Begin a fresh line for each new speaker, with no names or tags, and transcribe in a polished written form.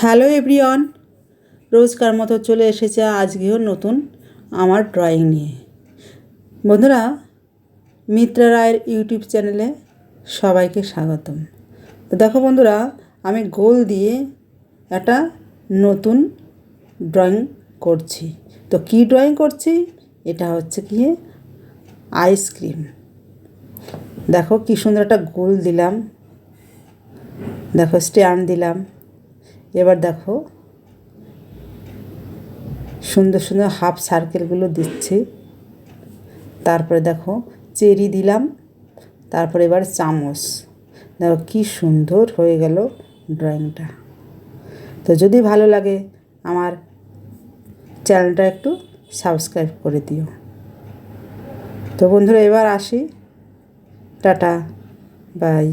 Hello everyone, রোজকার মতো চলে এসেছে আজকেও নতুন আমার ড্রয়িং নিয়ে। বন্ধুরা, মিত্রা রায়ের ইউটিউব চ্যানেলে সবাইকে স্বাগতম। তো দেখো বন্ধুরা, আমি গোল দিয়ে একটা নতুন ড্রয়িং করছি। তো কী ড্রয়িং করছি? এটা হচ্ছে কি আইসক্রিম। দেখো কী সুন্দর একটা গোল দিলাম, দেখো স্ট্যান্ড দিলাম। এবার দেখো সুন্দর সুন্দর হাফ সার্কেলগুলো দিচ্ছি। তারপরে দেখো চেরি দিলাম, তারপরে এবার চামচ। দেখো কী সুন্দর হয়ে গেল ড্রয়িংটা। তো যদি ভালো লাগে আমার চ্যানেলটা একটু সাবস্ক্রাইব করে দিও। তো বন্ধুরা, এবার আসি, টাটা, বাই।